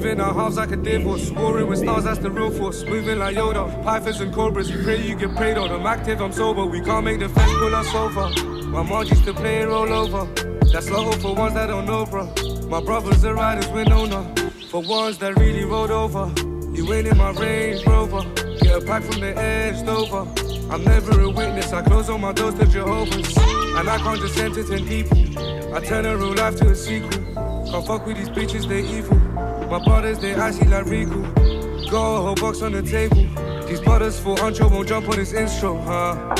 Living our house like a divorce. Scoring with stars, that's the real force. Moving like Yoda. Pythons and cobras, you pray you get prayed on. I'm active, I'm sober. We can't make the fence pull us over. My mom used to play it roll over. That's low for ones that don't know, bro. My brothers are riders with no no. For ones that really rolled over. You ain't in my Range Rover. Get a pack from the edge over. I'm never a witness. I close all my doors to Jehovah's. And I can't just entertain people. I turn a real life to a sequel. Can't fuck with these bitches, they evil. My brothers, they icy like Riku. Got a whole box on the table. These brothers for Ancho won't jump on this intro, huh?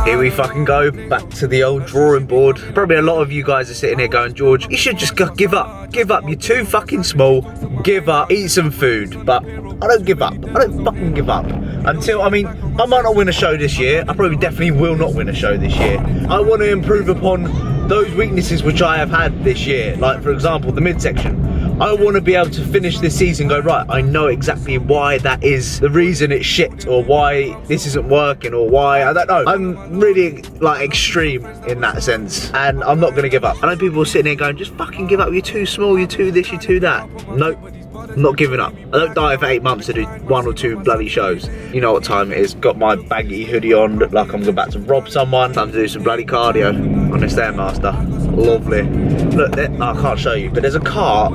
Here we fucking go, back to the old drawing board. Probably a lot of you guys are sitting here going, George, you should just give up. Give up, you're too fucking small. Give up, eat some food. But I don't give up. I don't fucking give up. Until, I mean, I might not win a show this year. I probably definitely will not win a show this year. I want to improve upon those weaknesses which I have had this year. Like, for example, the midsection. I want to be able to finish this season and go, right, I know exactly why that is the reason it's shit, or why this isn't working, or why, I don't know. I'm really, like, extreme in that sense, and I'm not going to give up. I know people are sitting here going, just fucking give up, you're too small, you're too this, you're too that. Nope, I'm not giving up. I don't die for 8 months to do 1 or 2 bloody shows. You know what time it is. Got my baggy hoodie on, look like I'm about to rob someone. Time to do some bloody cardio on the Stairmaster. Lovely. Look, I can't show you, but there's a car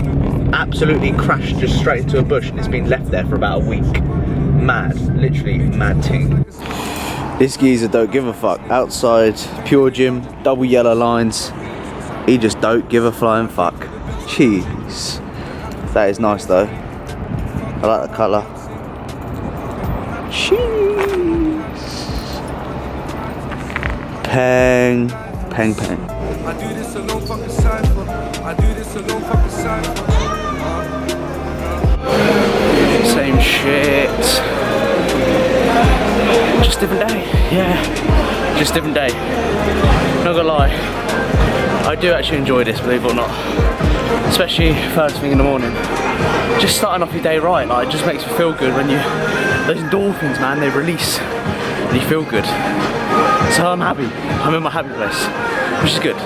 absolutely crashed just straight into a bush and it's been left there for about a week. Mad, literally mad ting. This geezer don't give a fuck. Outside, pure gym, double yellow lines. He just don't give a flying fuck. Jeez. That is nice though. I like the colour. Cheese. Peng, peng, peng. I do this alone, fucking cypher. I do this alone, fucking cypher. Same shit. Just different day. Yeah. Just different day. Not gonna lie. I do actually enjoy this, believe it or not. Especially first thing in the morning. Just starting off your day right. Like, it just makes me feel good when you, those endorphins, man, they release and you feel good. So I'm happy. I'm in my happy place, which is good.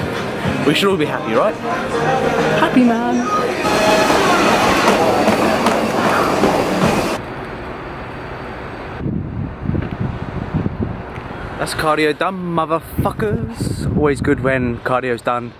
We should all be happy, right? Happy, man. That's cardio done, motherfuckers. Always good when cardio's done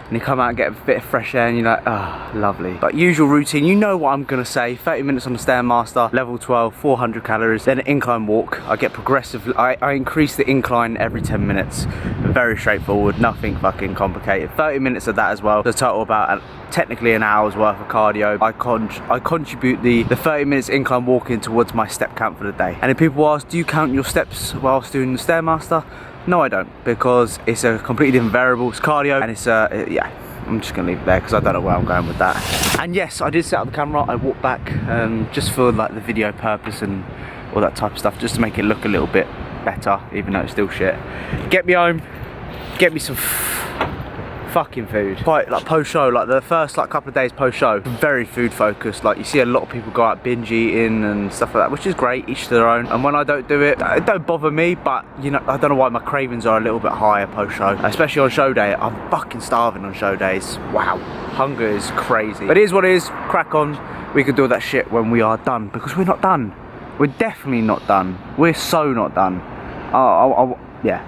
and you come out and get a bit of fresh air and you're like, ah, oh, lovely. But usual routine, you know what I'm gonna say. 30 minutes on the Stairmaster, level 12, 400 calories, then an incline walk. I get progressive, I increase the incline every 10 minutes. Very straightforward, nothing fucking complicated. 30 minutes of that as well. The total about technically an hour's worth of cardio. I contribute the 30 minutes incline walking towards my step count for the day. And if people ask, do you count your steps whilst doing the Stairmaster? No, I don't, because it's a completely different variable. It's cardio, and it's yeah, I'm just gonna leave it there because I don't know where I'm going with that. And yes, I did set up the camera. I walked back just for like the video purpose and all that type of stuff, just to make it look a little bit better, even though it's still shit. Get me home, get me some fucking food. Quite like post show, like the first like couple of days post show, very food focused. Like you see a lot of people go out binge eating and stuff like that, which is great, each to their own. And when I don't do it, it don't bother me, but you know, I don't know why my cravings are a little bit higher post show, especially on show day. I'm fucking starving on show days. Wow, hunger is crazy. But it is what it is, crack on. We can do that shit when we are done, because we're not done. We're definitely not done. We're so not done. Yeah.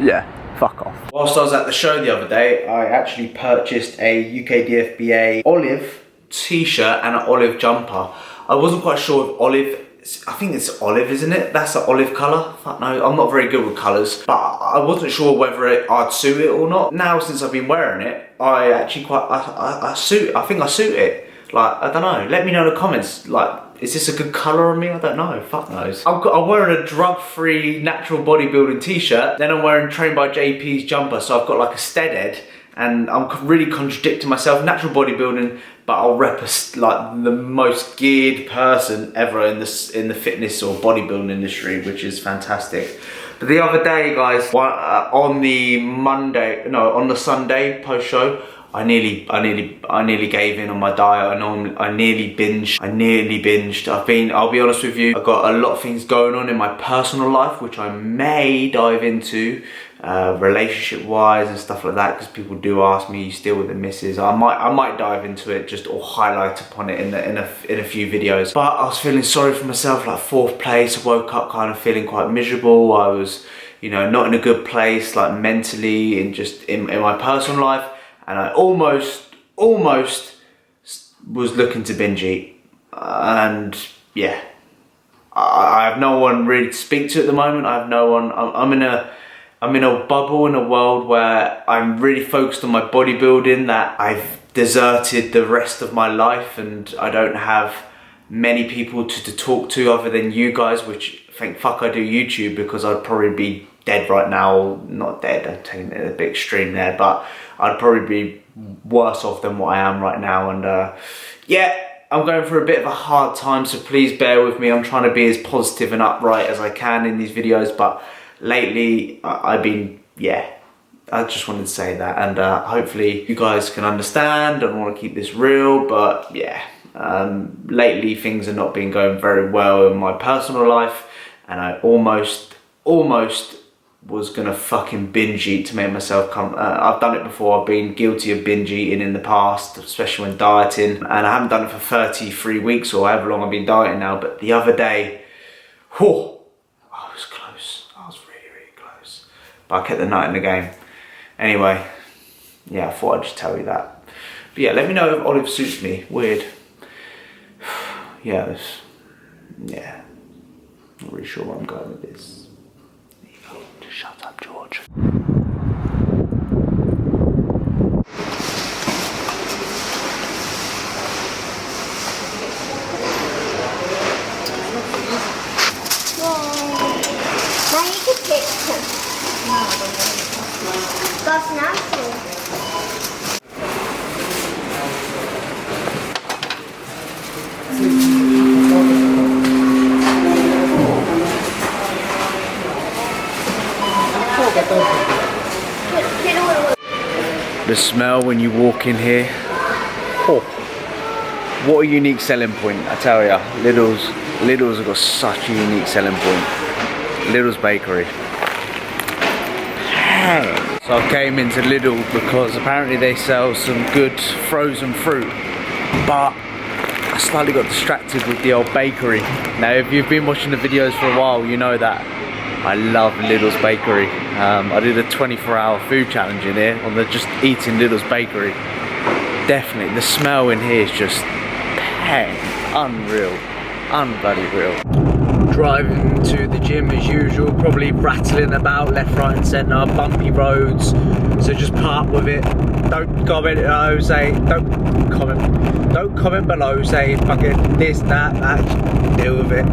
Yeah. Fuck off. Whilst I was at the show the other day, I actually purchased a UKDFBA olive t-shirt and an olive jumper. I wasn't quite sure if olive, I think it's olive, isn't it? That's the olive colour. Fuck no, I'm not very good with colours, but I wasn't sure whether I'd suit it or not. Now, since I've been wearing it, I actually quite, I think I suit it. Like, I don't know, let me know in the comments, like, is this a good colour on me? I don't know, fuck knows. I'm wearing a drug-free natural bodybuilding t-shirt, then I'm wearing Trained by JP's jumper, so I've got like a steadhead, and I'm really contradicting myself. Natural bodybuilding, but I'll rep like the most geared person ever in the fitness or bodybuilding industry, which is fantastic. But the other day, guys, on the Sunday post-show, I nearly gave in on my diet. I nearly binged. I'll be honest with you, I've got a lot of things going on in my personal life, which I may dive into, relationship wise and stuff like that, because people do ask me, you still with the missus? I might dive into it, just or highlight upon it in a few videos. But I was feeling sorry for myself, like 4th place. I woke up kind of feeling quite miserable. I was, you know, not in a good place, like mentally and just in my personal life. And I almost was looking to binge eat. And yeah, I have no one really to speak to at the moment. I have no one. I'm in a bubble, in a world where I'm really focused on my bodybuilding, that I've deserted the rest of my life, and I don't have many people to talk to other than you guys, which thank fuck I do YouTube, because I'd probably be dead right now. Not dead, I'm taking it a bit extreme there, but I'd probably be worse off than what I am right now. And yeah, I'm going through a bit of a hard time, so please bear with me. I'm trying to be as positive and upright as I can in these videos, but lately I've been, yeah, I just wanted to say that. And hopefully you guys can understand. I don't want to keep this real, but yeah, lately things have not been going very well in my personal life, and I almost was gonna fucking binge eat to make myself come. I've done it before. I've been guilty of binge eating in the past, especially when dieting, and I haven't done it for 33 weeks or however long I've been dieting now. But the other day, whew, I was close. I was really close, but I kept the nut in the game. Anyway, yeah, I thought I'd just tell you that. But yeah, let me know if olive suits me. Weird. Yeah, yeah, not really sure where I'm going with this. Shut up, George. Now you can pick them. That's natural. The smell when you walk in here, oh, what a unique selling point, I tell ya. Lidl's have got such a unique selling point. Lidl's Bakery. So I came into Lidl because apparently they sell some good frozen fruit, but I slightly got distracted with the old bakery. Now if you've been watching the videos for a while, you know that I love Lidl's Bakery. I did a 24-hour food challenge in here on the just eating Lidl's Bakery. Definitely, the smell in here is just unreal, unbloody real. Driving to the gym as usual, probably rattling about left, right and centre, bumpy roads, so just part with it. Don't comment below, don't comment below, say fucking this, that, deal with it.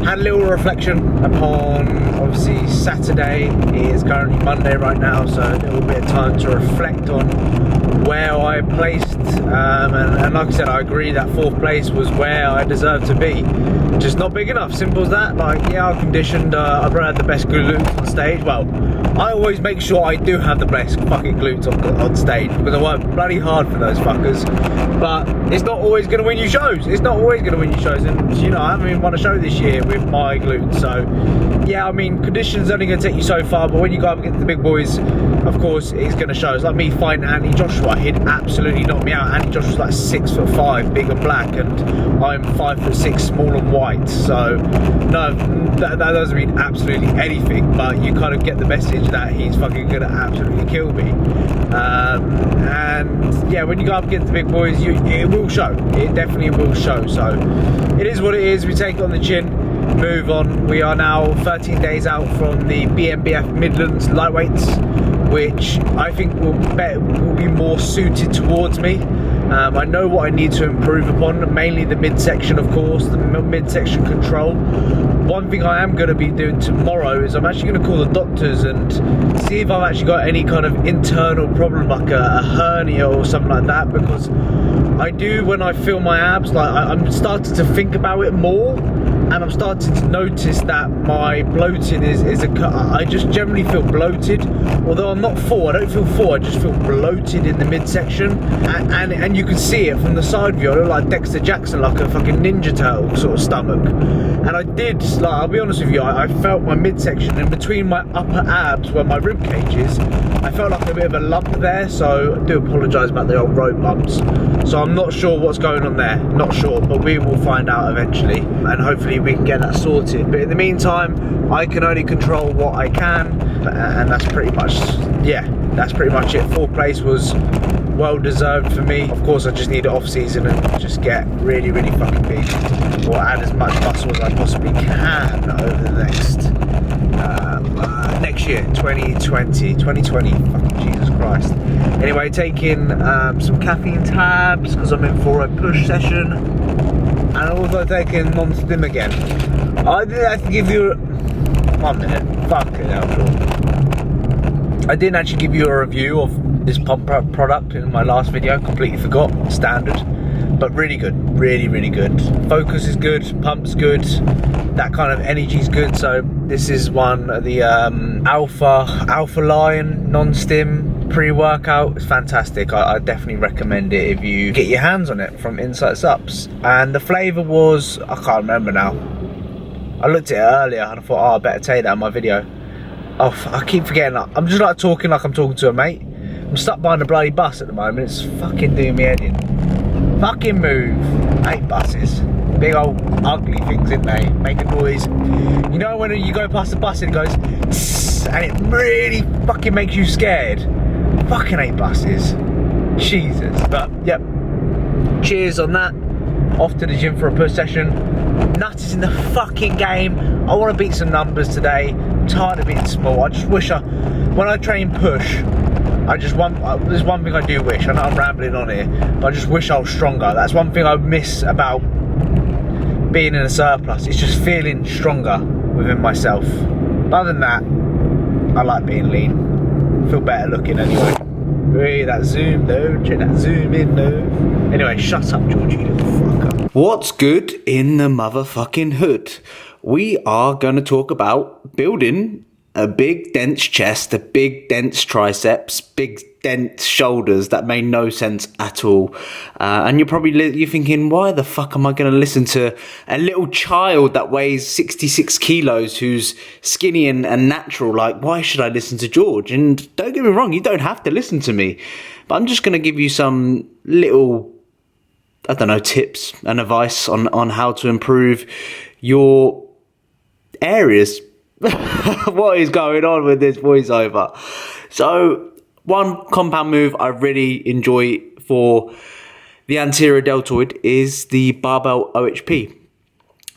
Had a little reflection upon, obviously, Saturday. It is currently Monday right now, so a little bit of time to reflect on where I placed. And like I said, I agree that 4th place was where I deserved to be. Just not big enough, simple as that. Like, yeah, I conditioned, I probably had the best glutes on stage. Well, I always make sure I do have the best fucking glutes on stage, because I work bloody hard for those fuckers. But it's not always going to win you shows. It's not always going to win you shows. And, you know, I haven't even won a show this year with my glutes. So, yeah, I mean, conditioning's only going to take you so far. But when you go up against the big boys, of course, it's going to show. It's like me fighting Anthony Joshua. He'd absolutely knock me out. Anthony Joshua's like 6'5", big and black, and I'm 5'6", small and white. So, no, that doesn't mean absolutely anything. But you kind of get the message that he's fucking going to absolutely kill me. And yeah, when you go up against the big boys, it will show. It definitely will show. So it is what it is. We take it on the chin, move on. We are now 13 days out from the BMBF Midlands lightweights, which I think will be more suited towards me. I know what I need to improve upon, mainly the midsection, of course, the midsection control. One thing I am going to be doing tomorrow is I'm actually going to call the doctors and see if I've actually got any kind of internal problem, like a hernia or something like that, because I do, when I feel my abs, like I'm starting to think about it more. and I'm starting to notice that my bloating I just generally feel bloated. Although I'm not full, I don't feel full, I just feel bloated in the midsection, and you can see it from the side view. I look like Dexter Jackson, like a fucking Ninja Turtle sort of stomach. And I did, like, I'll be honest with you, I felt my midsection, and between my upper abs where my rib cage is, I felt like a bit of a lump there, so I do apologise about the old road bumps. So I'm not sure what's going on there, not sure, but we will find out eventually, and hopefully we can get that sorted. But in the meantime, I can only control what I can, and that's pretty much, yeah, that's pretty much it. 4th place was well deserved for me. Of course, I just need it off season and just get really, really fucking big, or add as much muscle as I possibly can over the next year, 2020, fucking Jesus Christ. Anyway, taking some caffeine tabs because I'm in for a push session, and also taking non-stim again. I didn't have to give you 1 minute, fuck it out. I didn't actually give you a review of this pump product in my last video, completely forgot, standard, but really good, really, really good. Focus is good, pump's good, that kind of energy's good. So this is one of the Alpha Lion non-stim pre-workout. It's fantastic. I definitely recommend it if you get your hands on it from Insight Subs. And the flavour was, I can't remember now. I looked at it earlier and I thought, oh, I better take that in my video. Oh, I keep forgetting that. I'm just like talking like I'm talking to a mate. I'm stuck behind a bloody bus at the moment. It's fucking doing me head in. Fucking move. 8 buses. Big old ugly things, isn't they? Make a noise. You know when you go past the bus and it goes tss, and it really fucking makes you scared? Fucking 8 buses. Jesus. But, yep. Cheers on that. Off to the gym for a push session. Nut is in the fucking game. I want to beat some numbers today. I'm tired of being small. I just wish when I train push, there's one thing I do wish. I know I'm rambling on here, but I just wish I was stronger. That's one thing I miss about being in a surplus. It's just feeling stronger within myself. But other than that, I like being lean. Feel better looking anyway. Hey, that zoom though, check that zoom in though. Anyway, shut up, Georgie, you little fucker. What's good in the motherfucking hood? We are going to talk about building a big dense chest, a big dense triceps, big dense shoulders that made no sense at all. And you're thinking, why the fuck am I going to listen to a little child that weighs 66 kilos who's skinny and natural? Like, why should I listen to George? And don't get me wrong, you don't have to listen to me, but I'm just going to give you some little, I don't know, tips and advice on how to improve your areas. What is going on with this voiceover? So, one compound move I really enjoy for the anterior deltoid is the barbell OHP.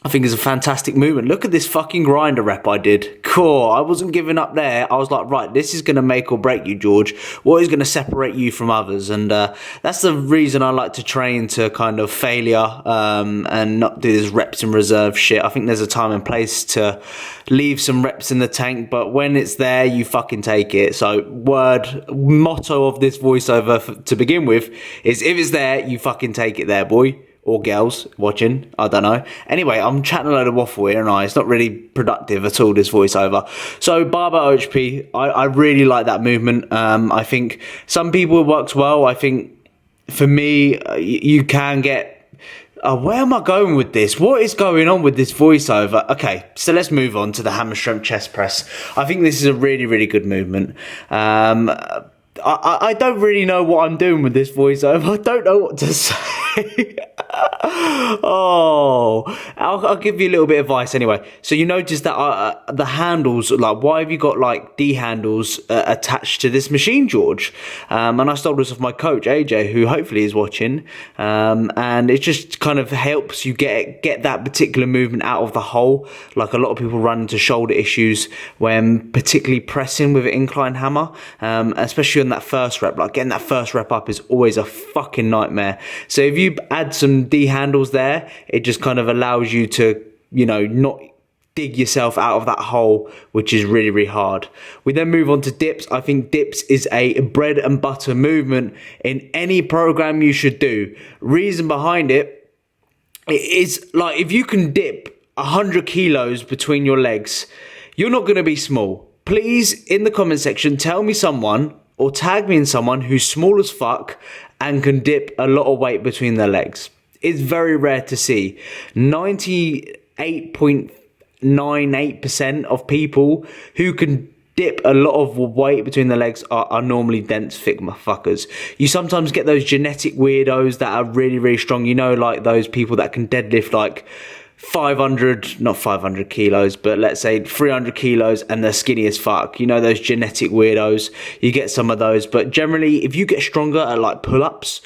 I think it's a fantastic movement. Look at this fucking grinder rep I did. Cool. I wasn't giving up there. I was like, right, this is going to make or break you, George. What is going to separate you from others? And that's the reason I like to train to kind of failure and not do this reps in reserve shit. I think there's a time and place to leave some reps in the tank, but when it's there, you fucking take it. So motto of this voiceover to begin with is, if it's there, you fucking take it there, boy. Or girls watching, I don't know. Anyway, I'm chatting a load of waffle here, and it's not really productive at all, this voiceover. So barbell OHP, I really like that movement. I think some people it works well. I think for me, you can get... where am I going with this? What is going on with this voiceover? Okay, so let's move on to the hammer strength chest press. I think this is a really, really good movement. I don't really know what I'm doing with this voiceover. I don't know what to say. I'll give you a little bit of advice anyway. So you notice that the handles, like, why have you got like D handles attached to this machine, George? And I stole this off my coach AJ, who hopefully is watching, and it just kind of helps you get that particular movement out of the hole. Like, a lot of people run into shoulder issues when particularly pressing with an incline hammer, especially on that first rep. Like, getting that first rep up is always a fucking nightmare. So if you add some D handles there, it just kind of allows you to, not dig yourself out of that hole, which is really, really hard. We then move on to dips. I think dips is a bread and butter movement in any program you should do. Reason behind it is, like, if you can dip 100 kilos between your legs, you're not going to be small. Please, in the comment section, tell me someone or tag me in someone who's small as fuck and can dip a lot of weight between their legs. It's very rare to see. 98.98% of people who can dip a lot of weight between their legs are normally dense, thick motherfuckers. You sometimes get those genetic weirdos that are really, really strong. You know, like those people that can deadlift like not 500 kilos, but let's say 300 kilos and they're skinny as fuck. You know, those genetic weirdos. You get some of those. But generally, if you get stronger at like pull-ups,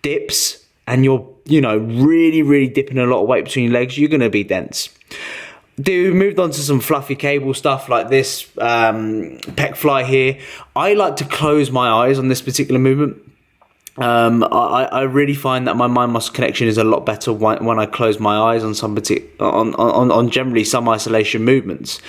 dips, and you're, you know, really, really dipping a lot of weight between your legs, you're going to be dense. We moved on to some fluffy cable stuff like this pec fly here. I like to close my eyes on this particular movement. I really find that my mind muscle connection is a lot better when I close my eyes on some on generally some isolation movements.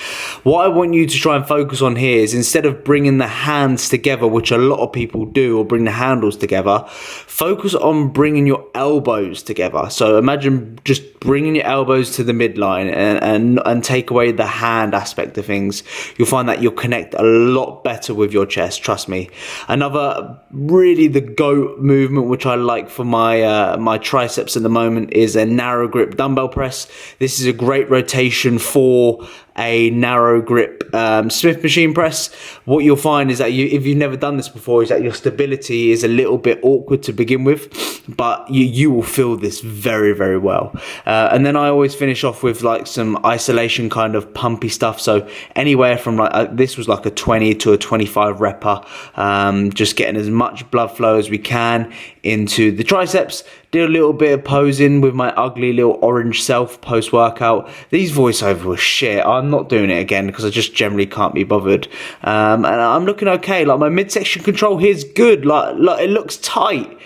What I want you to try and focus on here is, instead of bringing the hands together, which a lot of people do, or bring the handles together, focus on bringing your elbows together. So imagine just bringing your elbows to the midline and take away the hand aspect of things. You'll find that you'll connect a lot better with your chest, trust me. Another really the GOAT movement which I like for my my triceps at the moment is a narrow grip dumbbell press. This is a great rotation for a narrow grip Smith machine press. What you'll find is that if you've never done this before, is that your stability is a little bit awkward to begin with, but you will feel this very, very well. And then I always finish off with like some isolation kind of pumpy stuff. So anywhere from like this was like a 20 to a 25 repper, just getting as much blood flow as we can into the triceps. Did a little bit of posing with my ugly little orange self post-workout. These voiceovers were shit. I'm not doing it again because I just generally can't be bothered. And I'm looking okay. Like my midsection control here is good. Like it looks tight.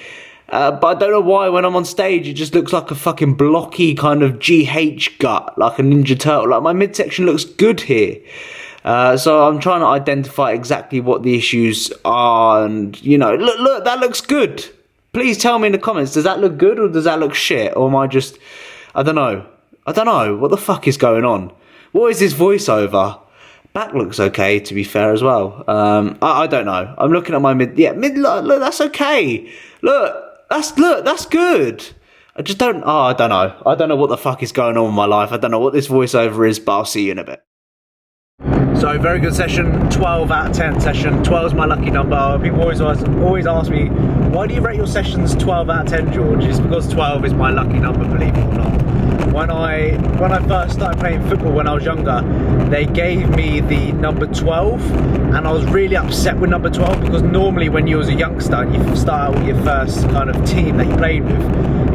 But I don't know why when I'm on stage it just looks like a fucking blocky kind of GH gut, like a Ninja Turtle. Like my midsection looks good here. So I'm trying to identify exactly what the issues are, and you know, look, that looks good. Please tell me in the comments, does that look good or does that look shit? Or am I just, I don't know. What the fuck is going on? What is this voiceover? Back looks okay, to be fair, as well. I don't know. I'm looking at my mid. Look, that's okay. Look, that's good. I don't know. I don't know what the fuck is going on in my life. I don't know what this voiceover is, but I'll see you in a bit. So very good session, 12 out of 10 session. 12 is my lucky number. People always ask me, why do you rate your sessions 12 out of 10, George? It's because 12 is my lucky number, believe it or not. When I first started playing football when I was younger, they gave me the number 12, and I was really upset with number 12 because normally when you was a youngster and you start out with your first kind of team that you played with,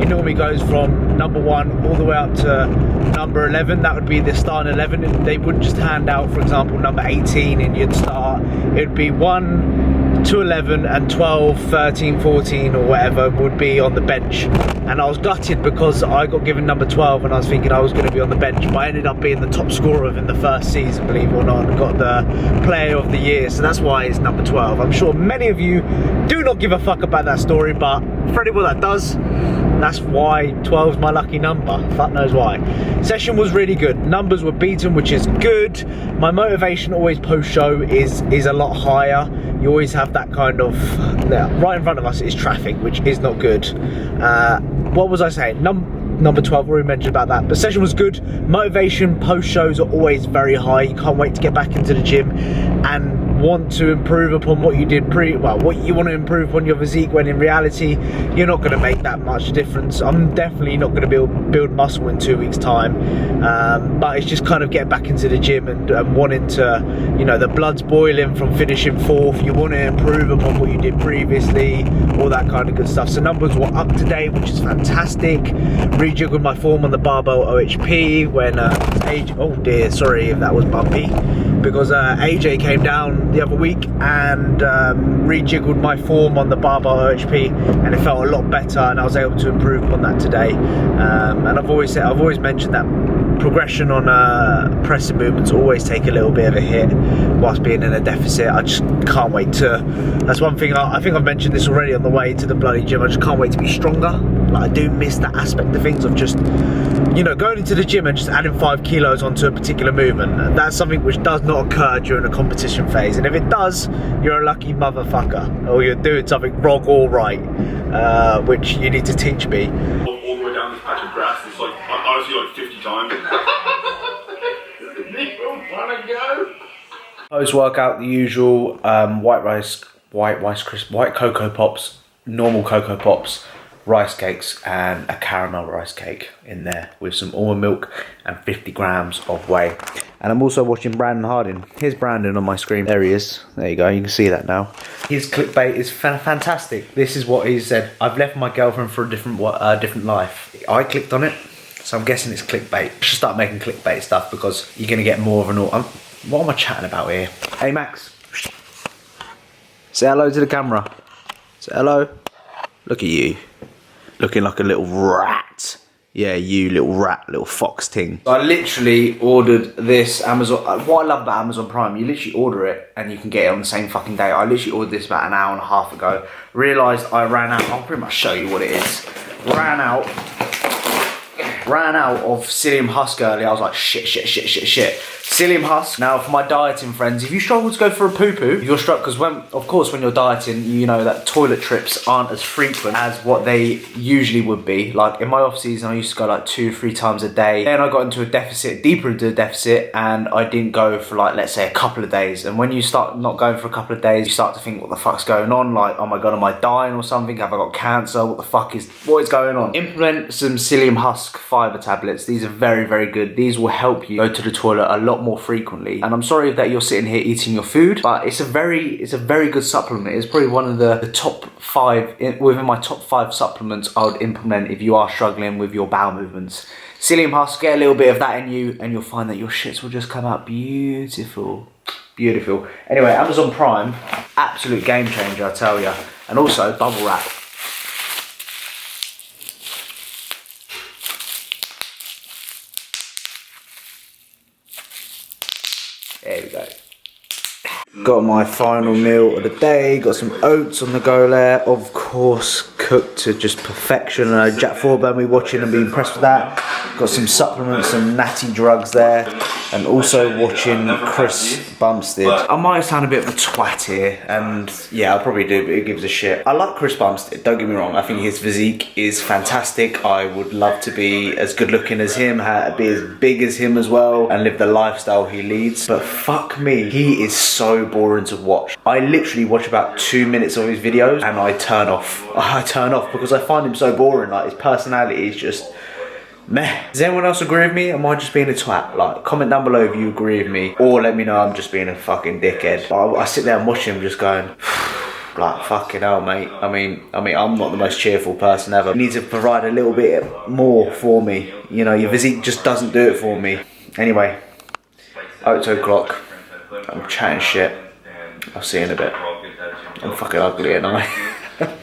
it normally goes from number 1 all the way up to number 11. That would be the starting 11. They wouldn't just hand out, for example, number 18 and you'd start. It would be 1 to 11 and 12, 13, 14 or whatever would be on the bench. And I was gutted because I got given number 12 and I was thinking I was going to be on the bench, but I ended up being the top scorer in the first season, believe it or not, and got the player of the year. So that's why it's number 12. I'm sure many of you do not give a fuck about that story, but for anyone that does, that's why 12 is my lucky number. Fuck knows why. Session was really good. Numbers were beaten, which is good. My motivation always post-show is a lot higher. You always have that kind of, right in front of us is traffic, which is not good. What was I saying? Number 12, already mentioned about that. But session was good. Motivation post-shows are always very high. You can't wait to get back into the gym and want to improve upon what you did what you want to improve upon your physique, when in reality you're not going to make that much difference. I'm definitely not going to build muscle in 2 weeks time, but it's just kind of getting back into the gym and wanting to, you know, the blood's boiling from finishing 4th. You want to improve upon what you did previously, all that kind of good stuff. So numbers were up to date, which is fantastic. Rejiggled my form on the barbell OHP when oh dear, sorry if that was bumpy, because AJ came down the other week and rejiggled my form on the barbell OHP, and it felt a lot better, and I was able to improve on that today. And I've always mentioned that progression on pressing movements always take a little bit of a hit whilst being in a deficit. I just can't wait to, that's one thing, I think I've mentioned this already on the way to the bloody gym, I just can't wait to be stronger. Like, I do miss that aspect of things of just you know, going into the gym and just adding 5 kilos onto a particular movement, that's something which does not occur during a competition phase. And if it does, you're a lucky motherfucker, or you're doing something wrong or right, which you need to teach me. All the way down this patch of grass, it's like, honestly, like 50 times. Post-workout, the usual white cocoa pops, normal cocoa pops, rice cakes, and a caramel rice cake in there with some almond milk and 50 grams of whey. And I'm also watching Brandon Harding. Here's Brandon on my screen. There he is. There you go. You can see that now. His clickbait is fantastic. This is what he said. I've left my girlfriend for a different life. I clicked on it, so I'm guessing it's clickbait. I should start making clickbait stuff because you're going to get more of an... What am I chatting about here? Hey, Max. Say hello to the camera. Say hello. Look at you. Looking like a little rat. Yeah, you little rat, little fox ting. So I literally ordered this Amazon... What I love about Amazon Prime, you literally order it and you can get it on the same fucking day. I literally ordered this about an hour and a half ago. Realised I ran out... I'll pretty much show you what it is. Ran out of Psyllium Husk earlier. I was like, shit. Psyllium Husk. Now, for my dieting friends, if you struggle to go for a poo-poo, you're struck because of course, when you're dieting, you know that toilet trips aren't as frequent as what they usually would be. Like in my off season, I used to go like 2-3 times a day. Then I got into a deficit, deeper into a deficit, and I didn't go for like, let's say, a couple of days. And when you start not going for a couple of days, you start to think, what the fuck's going on? Like, oh my God, am I dying or something? Have I got cancer? What is going on? Implement some Psyllium Husk fiber tablets. These are very, very good. These will help you go to the toilet a lot more frequently. And I'm sorry that you're sitting here eating your food, but it's a very good supplement. It's probably one of the top 5 within my top 5 supplements I would implement if you are struggling with your bowel movements. Psyllium Husk, get a little bit of that in you and you'll find that your shits will just come out beautiful. Beautiful. Anyway, Amazon Prime, absolute game changer, I tell you. And also bubble wrap. There we go. Got my final meal of the day. Got some oats on the go there. Of course, cooked to just perfection. Jack Thorburn we watching and be impressed with that. Got some supplements, some natty drugs there. And also watching Chris Bumstead. I might sound a bit of a twat here, and yeah, I probably do, but who gives a shit. I like Chris Bumstead, don't get me wrong. I think his physique is fantastic. I would love to be as good looking as him, be as big as him as well, and live the lifestyle he leads. But fuck me, he is so boring to watch. I literally watch about 2 minutes of his videos and I turn off. I turn off because I find him so boring. Like, his personality is just meh. Does anyone else agree with me? Am I just being a twat? Like, comment down below if you agree with me, or let me know I'm just being a fucking dickhead. I sit there and watch him just going, like, fucking hell, mate. I mean, I'm not the most cheerful person ever. You need to provide a little bit more for me. You know, your physique just doesn't do it for me. Anyway, 8 o'clock. I'm chatting shit. I'll see you in a bit. I'm fucking ugly, ain't I?